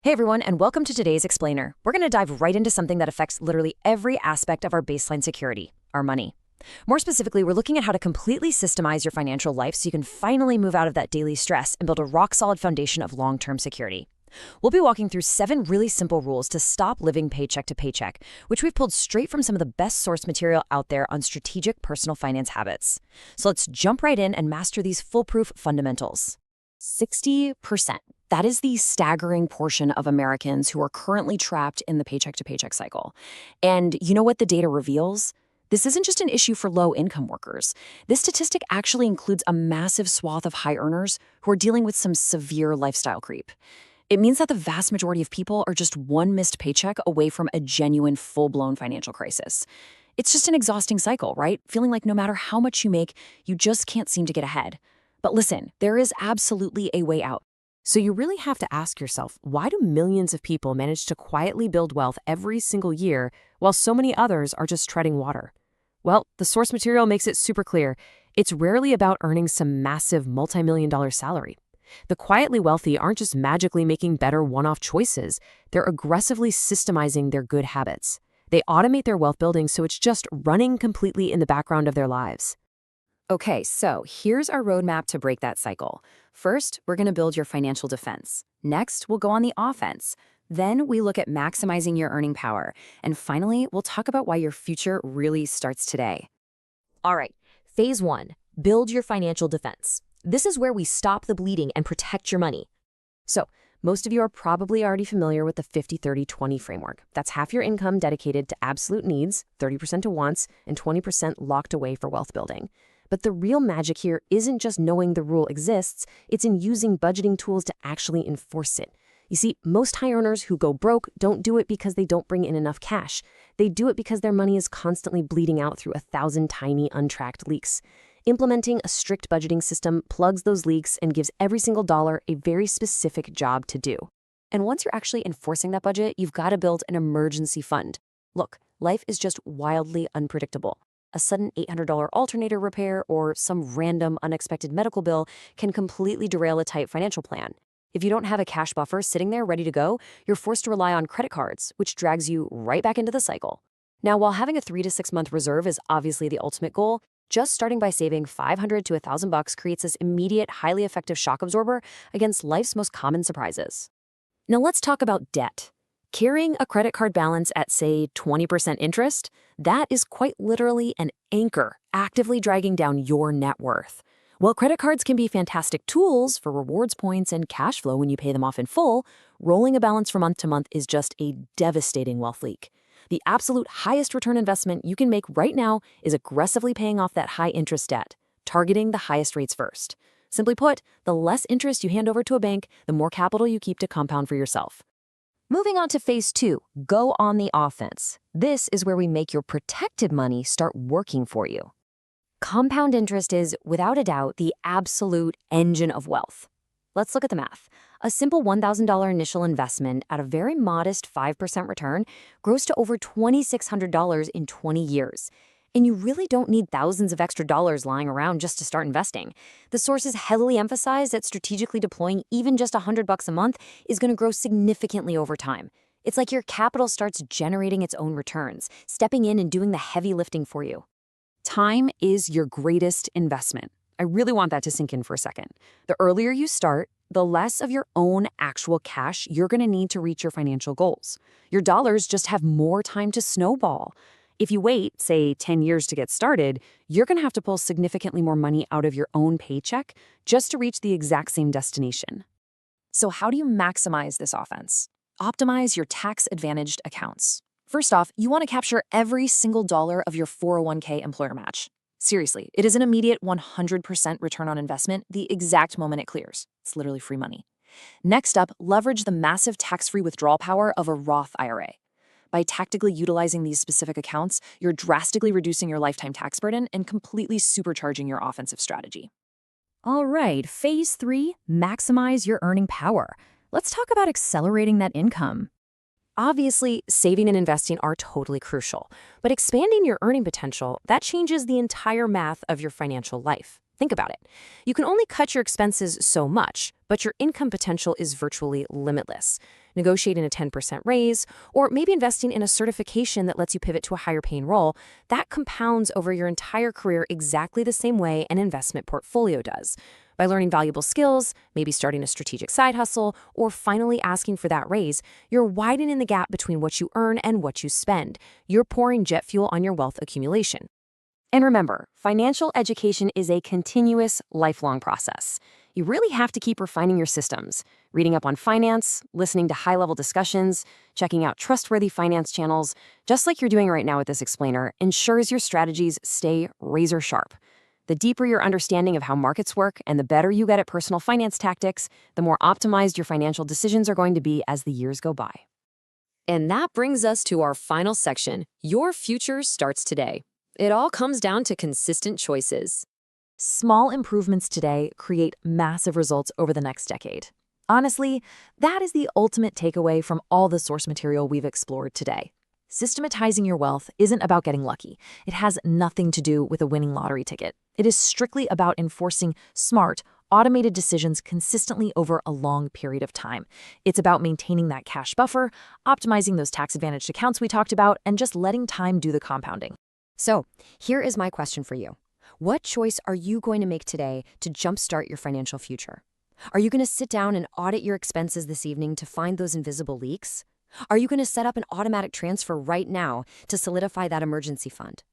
Hey everyone, and welcome to today's Explainer. We're going to dive right into something that affects literally every aspect of our baseline security, our money. More specifically, we're looking at how to completely systemize your financial life so you can finally move out of that daily stress and build a rock-solid foundation of long-term security. We'll be walking through 7 really simple rules to stop living paycheck to paycheck, which we've pulled straight from some of the best source material out there on strategic personal finance habits. So let's jump right in and master these foolproof fundamentals. 60%. That is the staggering portion of Americans who are currently trapped in the paycheck to paycheck cycle. And you know what the data reveals? This isn't just an issue for low-income workers. This statistic actually includes a massive swath of high earners who are dealing with some severe lifestyle creep. It means that the vast majority of people are just one missed paycheck away from a genuine, full-blown financial crisis. It's just an exhausting cycle, right? Feeling like no matter how much you make, you just can't seem to get ahead. But listen, there is absolutely a way out. So you really have to ask yourself, why do millions of people manage to quietly build wealth every single year while so many others are just treading water? Well, the source material makes it super clear. It's rarely about earning some massive multi-million-dollar salary. The quietly wealthy aren't just magically making better one-off choices. They're aggressively systemizing their good habits. They automate their wealth building so it's just running completely in the background of their lives. Okay, so here's our roadmap to break that cycle. First, we're going to build your financial defense. Next, we'll go on the offense. Then we look at maximizing your earning power. And finally, we'll talk about why your future really starts today. All right, phase 1, build your financial defense. This is where we stop the bleeding and protect your money. So, most of you are probably already familiar with the 50-30-20 framework. That's half your income dedicated to absolute needs, 30% to wants, and 20% locked away for wealth building. But the real magic here isn't just knowing the rule exists, it's in using budgeting tools to actually enforce it. You see, most high earners who go broke don't do it because they don't bring in enough cash. They do it because their money is constantly bleeding out through 1,000 tiny, untracked leaks. Implementing a strict budgeting system plugs those leaks and gives every single dollar a very specific job to do. And once you're actually enforcing that budget, you've got to build an emergency fund. Look, life is just wildly unpredictable. A sudden $800 alternator repair or some random unexpected medical bill can completely derail a tight financial plan. If you don't have a cash buffer sitting there ready to go, you're forced to rely on credit cards, which drags you right back into the cycle. Now, while having a 3 to 6 month reserve is obviously the ultimate goal, just starting by saving $500 to $1,000 creates this immediate, highly effective shock absorber against life's most common surprises. Now let's talk about debt. Carrying a credit card balance at, say, 20% interest, that is quite literally an anchor actively dragging down your net worth. While credit cards can be fantastic tools for rewards points and cash flow when you pay them off in full, rolling a balance from month to month is just a devastating wealth leak. The absolute highest return investment you can make right now is aggressively paying off that high-interest debt, targeting the highest rates first. Simply put, the less interest you hand over to a bank, the more capital you keep to compound for yourself. Moving on to phase 2, go on the offense. This is where we make your protected money start working for you. Compound interest is, without a doubt, the absolute engine of wealth. Let's look at the math. A simple $1,000 initial investment at a very modest 5% return grows to over $2,600 in 20 years. And you really don't need thousands of extra dollars lying around just to start investing. The sources heavily emphasize that strategically deploying even just $100 a month is going to grow significantly over time. It's like your capital starts generating its own returns, stepping in and doing the heavy lifting for you. Time is your greatest investment. I really want that to sink in for a second. The earlier you start, the less of your own actual cash you're going to need to reach your financial goals. Your dollars just have more time to snowball. If you wait, say, 10 years to get started, you're going to have to pull significantly more money out of your own paycheck just to reach the exact same destination. So how do you maximize this offense? Optimize your tax-advantaged accounts. First off, you want to capture every single dollar of your 401k employer match. Seriously, it is an immediate 100% return on investment the exact moment it clears. It's literally free money. Next up, leverage the massive tax-free withdrawal power of a Roth IRA. By tactically utilizing these specific accounts, you're drastically reducing your lifetime tax burden and completely supercharging your offensive strategy. All right, phase 3, maximize your earning power. Let's talk about accelerating that income. Obviously, saving and investing are totally crucial, but expanding your earning potential, that changes the entire math of your financial life. Think about it. You can only cut your expenses so much, but your income potential is virtually limitless. negotiating a 10% raise, or maybe investing in a certification that lets you pivot to a higher paying role, that compounds over your entire career exactly the same way an investment portfolio does. By learning valuable skills, maybe starting a strategic side hustle, or finally asking for that raise, you're widening the gap between what you earn and what you spend. You're pouring jet fuel on your wealth accumulation. And remember, financial education is a continuous, lifelong process. You really have to keep refining your systems, reading up on finance, listening to high-level discussions, checking out trustworthy finance channels, just like you're doing right now with this explainer, ensures your strategies stay razor sharp. The deeper your understanding of how markets work and the better you get at personal finance tactics, the more optimized your financial decisions are going to be as the years go by. And that brings us to our final section. Your future starts today. It all comes down to consistent choices. Small improvements today create massive results over the next decade. Honestly, that is the ultimate takeaway from all the source material we've explored today. Systematizing your wealth isn't about getting lucky. It has nothing to do with a winning lottery ticket. It is strictly about enforcing smart, automated decisions consistently over a long period of time. It's about maintaining that cash buffer, optimizing those tax-advantaged accounts we talked about, and just letting time do the compounding. So, here is my question for you. What choice are you going to make today to jumpstart your financial future? Are you going to sit down and audit your expenses this evening to find those invisible leaks? Are you going to set up an automatic transfer right now to solidify that emergency fund?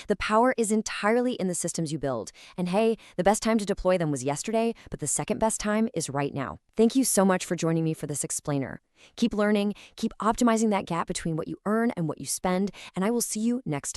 The power is entirely in the systems you build. And hey, the best time to deploy them was yesterday, but the second best time is right now. Thank you so much for joining me for this explainer. Keep learning, keep optimizing that gap between what you earn and what you spend, and I will see you next time.